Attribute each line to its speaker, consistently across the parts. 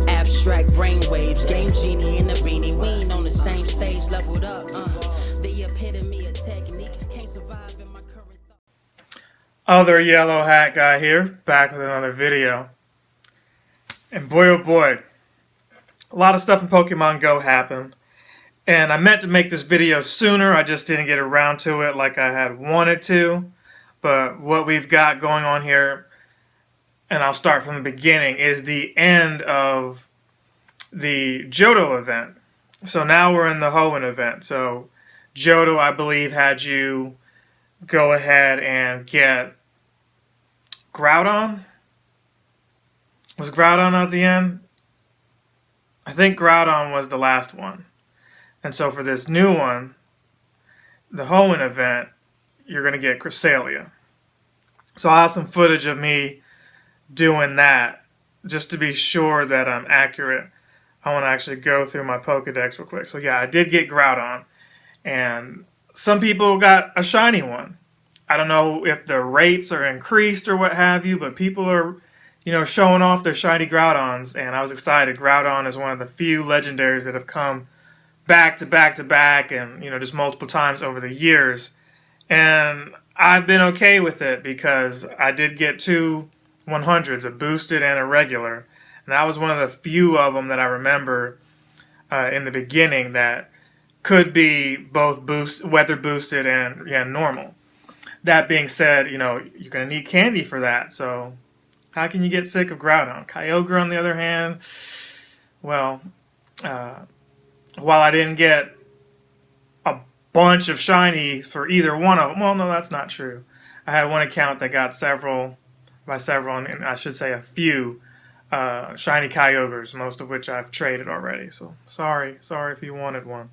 Speaker 1: Abstract brainwaves, game genie in the beanie. We ain't on the same stage, leveled up. The epitome of technique, can't survive in my current thought.
Speaker 2: Other yellow hat guy here, back with another video. And boy oh boy, a lot of stuff in Pokemon Go happened. And I meant to make this video sooner, I just didn't get around to it like I had wanted to. But what we've got going on here, and I'll start from the beginning, is the end of the Johto event. So now we're in the Hoenn event. So Johto, I believe, had you go ahead and get Groudon? Was Groudon at the end? I think Groudon was the last one. And so for this new one, the Hoenn event, you're going to get Cresselia. So I'll have some footage of me doing that, just to be sure that I'm accurate. I want to actually go through my Pokedex real quick. So yeah, I did get Groudon. And some people got a shiny one. I don't know if the rates are increased or what have you, but people are, showing off their shiny Groudons, and I was excited. Groudon is one of the few legendaries that have come back to back to back, and just multiple times over the years. And I've been okay with it because I did get two 100s, a boosted and a regular, and that was one of the few of them that I remember in the beginning that could be both weather boosted and normal. That being said, you're going to need candy for that, so how can you get sick of Groudon? Kyogre, on the other hand, well, while I didn't get a bunch of shinies for either one of them, well, no, that's not true. I had one account that got several, and I should say a few, shiny Kyogres, most of which I've traded already, so sorry if you wanted one.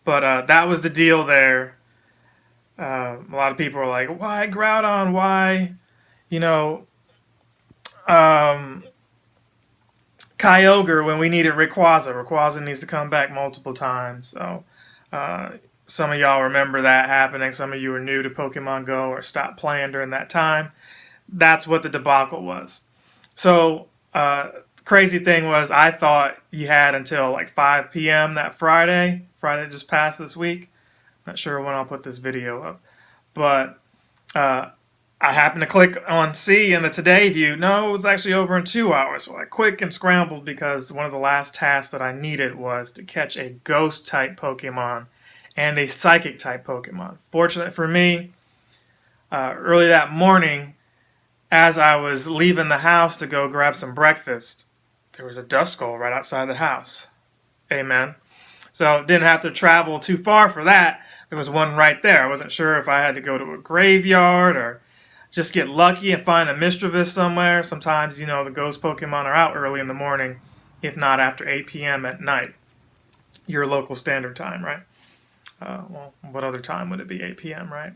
Speaker 2: But that was the deal there. A lot of people are like, why Groudon? Why, Kyogre when we needed Rayquaza? Rayquaza needs to come back multiple times. So some of y'all remember that happening. Some of you are new to Pokemon Go or stopped playing during that time. That's what the debacle was. So crazy thing was, I thought you had until like 5 p.m. that Friday just passed this week. Not sure when I'll put this video up, but I happened to click on C in the Today view. No, it was actually over in 2 hours. So I quick and scrambled because one of the last tasks that I needed was to catch a Ghost-type Pokemon and a Psychic-type Pokemon. Fortunate for me, early that morning, as I was leaving the house to go grab some breakfast, there was a Duskull right outside the house. Amen. So didn't have to travel too far for that. There was one right there. I wasn't sure if I had to go to a graveyard or just get lucky and find a Mischievous somewhere. Sometimes, the ghost Pokemon are out early in the morning, if not after 8 p.m. at night. Your local standard time, right? Well, what other time would it be? 8 p.m., right?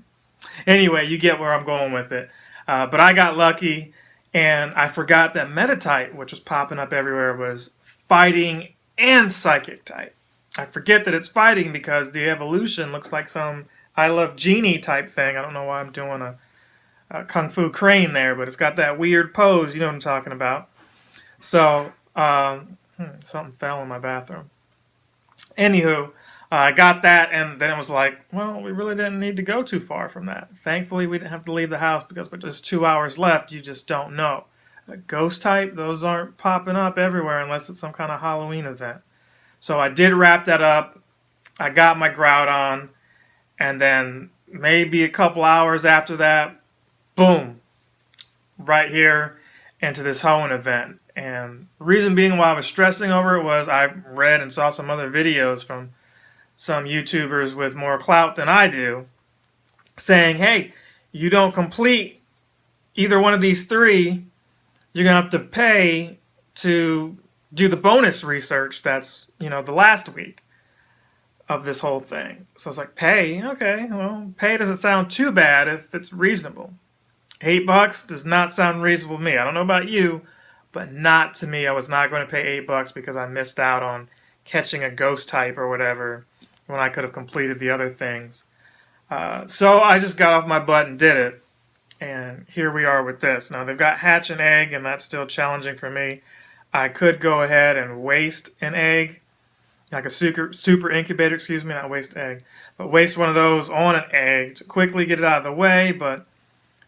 Speaker 2: Anyway, you get where I'm going with it. But I got lucky, and I forgot that Meditite, which was popping up everywhere, was fighting and Psychic type. I forget that it's fighting because the evolution looks like some I Love Genie type thing. I don't know why I'm doing a Kung Fu Crane there, but it's got that weird pose, you know what I'm talking about. So, something fell in my bathroom. Anywho, I got that, and then it was like, well, we really didn't need to go too far from that. Thankfully, we didn't have to leave the house because with just 2 hours left, you just don't know. A ghost type, those aren't popping up everywhere unless it's some kind of Halloween event. So I did wrap that up. I got my Groudon, and then maybe a couple hours after that, boom, right here into this Hoenn event. And the reason being why I was stressing over it was I read and saw some other videos from some YouTubers with more clout than I do saying, hey, you don't complete either one of these three, you're going to have to pay to do the bonus research that's, the last week of this whole thing. So it's like, pay? Okay, well, pay doesn't sound too bad if it's reasonable. $8 does not sound reasonable to me. I don't know about you, but not to me. I was not going to pay $8 because I missed out on catching a ghost type or whatever when I could have completed the other things. So I just got off my butt and did it. And here we are with this. Now, they've got Hatch and Egg, and that's still challenging for me. I could go ahead and waste an egg, like a super incubator, excuse me, not waste egg, but waste one of those on an egg to quickly get it out of the way. But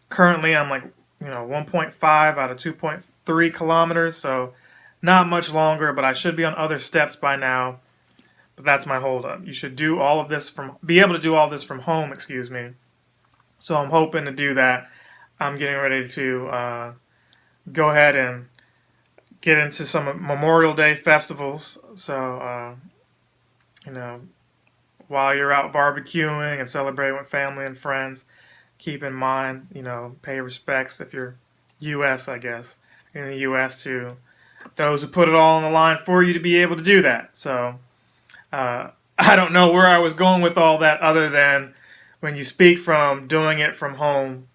Speaker 2: currently I'm like, 1.5 out of 2.3 kilometers, so not much longer, but I should be on other steps by now. But that's my holdup. You should be able to do all this from home, excuse me. So I'm hoping to do that. I'm getting ready to go ahead and get into some Memorial Day festivals. So, while you're out barbecuing and celebrating with family and friends, keep in mind, pay respects if you're U.S., I guess, in the U.S. to those who put it all on the line for you to be able to do that. So, I don't know where I was going with all that other than when you speak from doing it from home,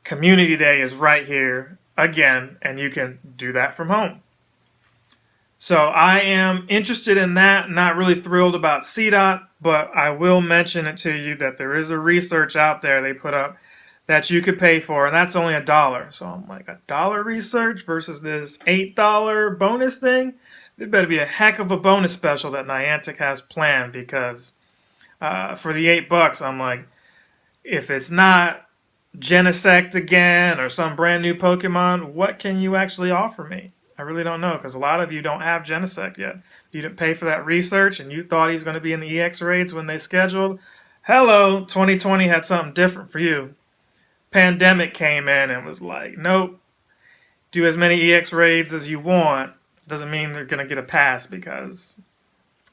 Speaker 2: Community Day is right here again, and you can do that from home. So I am interested in that, not really thrilled about CDOT, but I will mention it to you that there is a research out there they put up that you could pay for, and that's only $1. So I'm like, $1 research versus this $8 bonus thing? There better be a heck of a bonus special that Niantic has planned, because for the $8, I'm like, if it's not Genesect again or some brand new Pokemon, what can you actually offer me? I really don't know, because a lot of you don't have Genesect yet. You didn't pay for that research and you thought he was going to be in the EX raids when they scheduled. Hello, 2020 had something different for you. Pandemic came in and was like, nope, do as many EX raids as you want. Doesn't mean they're going to get a pass, because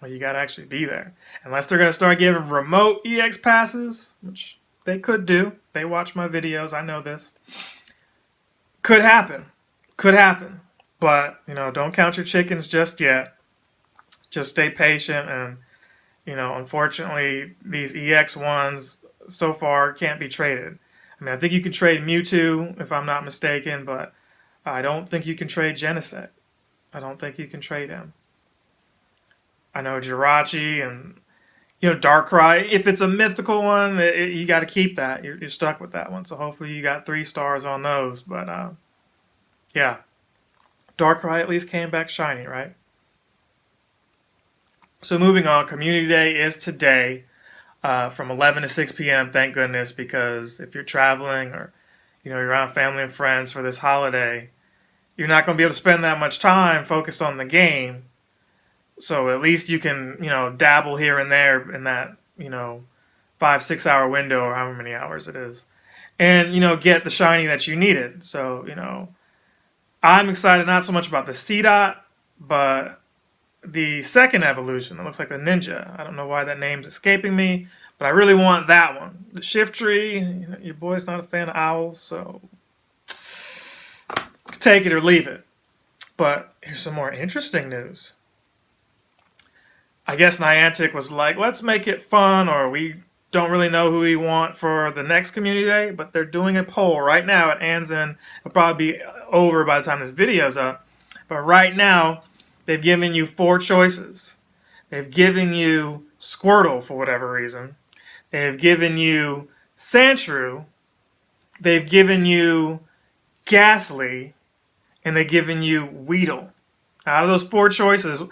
Speaker 2: you got to actually be there. Unless they're going to start giving remote EX passes, which they could do. They watch my videos, I know this. Could happen. Could happen. But, don't count your chickens just yet. Just stay patient. And, unfortunately, these EX ones so far can't be traded. I mean, I think you can trade Mewtwo, if I'm not mistaken, but I don't think you can trade Genesect. I don't think you can trade him. I know Jirachi and, Darkrai. If it's a mythical one, you got to keep that. You're stuck with that one. So hopefully you got 3 stars on those. But, yeah. Darkrai at least came back shiny, right? So moving on, Community Day is today from 11 to 6 p.m., thank goodness, because if you're traveling or, you're around family and friends for this holiday, you're not going to be able to spend that much time focused on the game. So at least you can, dabble here and there in that, 5-6 hour window or however many hours it is. And, get the shiny that you needed. So, I'm excited not so much about the CDOT, but the second evolution. It looks like the Ninja. I don't know why that name's escaping me, but I really want that one. The Shiftry, your boy's not a fan of owls, so take it or leave it. But here's some more interesting news. I guess Niantic was like, let's make it fun, or we don't really know who we want for the next Community Day, but they're doing a poll right now. It ends in, it'll probably be over by the time this video's up. But right now, they've given you 4 choices. They've given you Squirtle for whatever reason. They've given you Sandshrew. They've given you Ghastly. And they've given you Weedle. Out of those 4 choices,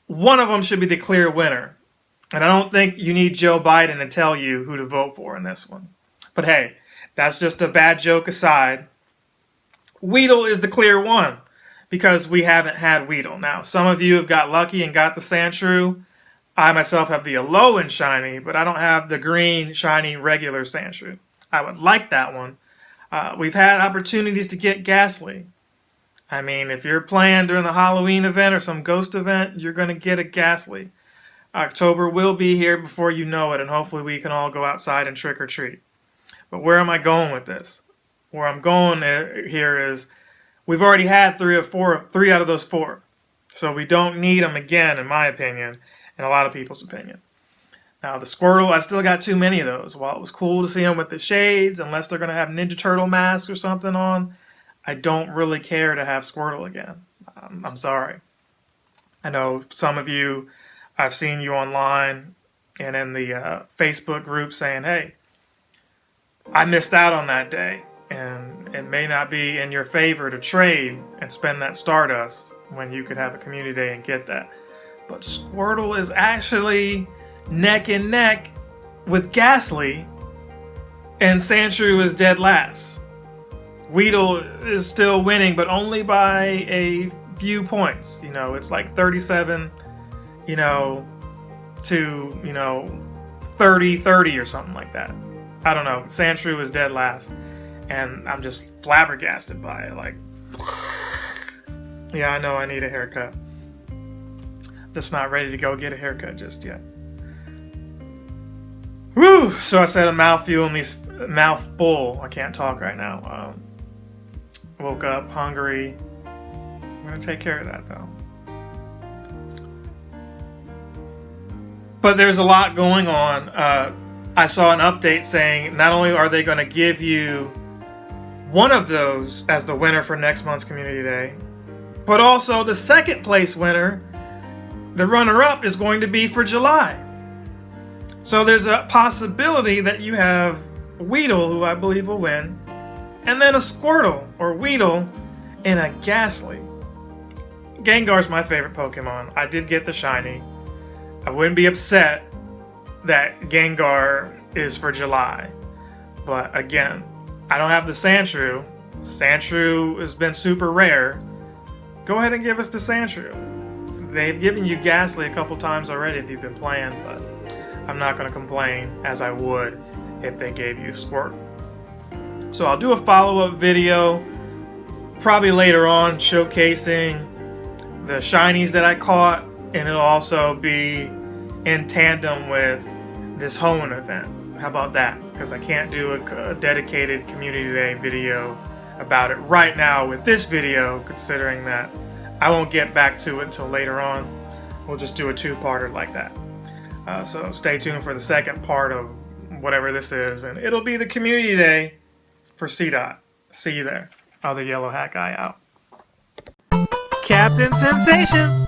Speaker 2: one of them should be the clear winner. And I don't think you need Joe Biden to tell you who to vote for in this one. But hey, that's just a bad joke aside. Weedle is the clear one, because we haven't had Weedle. Now, some of you have got lucky and got the Sandshrew. I myself have the Alolan Shiny, but I don't have the green shiny regular Sandshrew. I would like that one. We've had opportunities to get Ghastly. I mean, if you're playing during the Halloween event or some ghost event, you're going to get a Ghastly. October will be here before you know it, and hopefully we can all go outside and trick or treat. But where am I going with this? Where I'm going here is, we've already had 3 out of those 4. So we don't need them again, in my opinion, and a lot of people's opinion. Now, the Squirtle, I still got too many of those. While it was cool to see them with the shades, unless they're going to have Ninja Turtle masks or something on, I don't really care to have Squirtle again. I'm sorry. I know some of you, I've seen you online and in the Facebook group saying, hey, I missed out on that day. and it may not be in your favor to trade and spend that Stardust when you could have a community day and get that. But Squirtle is actually neck and neck with Ghastly, and Sandshrew is dead last. Weedle is still winning, but only by a few points. You know, it's like 37, you know, to, you know, 30-30 or something like that. I don't know. Sandshrew is dead last, and I'm just flabbergasted by it. Like, yeah, I know I need a haircut. Just not ready to go get a haircut just yet. Woo! So I said a mouthful I can't talk right now. Woke up hungry. I'm gonna take care of that though. But there's a lot going on. I saw an update saying not only are they going to give you one of those as the winner for next month's Community Day, but also the second place winner, the runner-up, is going to be for July. So there's a possibility that you have Weedle, who I believe will win, and then a Squirtle or Weedle and a Ghastly. Gengar's my favorite Pokemon. I did get the shiny. I wouldn't be upset that Gengar is for July. But again, I don't have the Sandshrew. Sandshrew has been super rare. Go ahead and give us the Sandshrew. They've given you Ghastly a couple times already if you've been playing, but I'm not going to complain as I would if they gave you Squirtle. So I'll do a follow-up video probably later on showcasing the shinies that I caught, and it'll also be in tandem with this Hoenn event. How about that? Because I can't do a dedicated Community Day video about it right now with this video, considering that I won't get back to it until later on. We'll just do a two-parter like that. So stay tuned for the second part of whatever this is, and it'll be the Community Day for C-Dot. See you there. Other yellow hat guy out. Captain Sensation!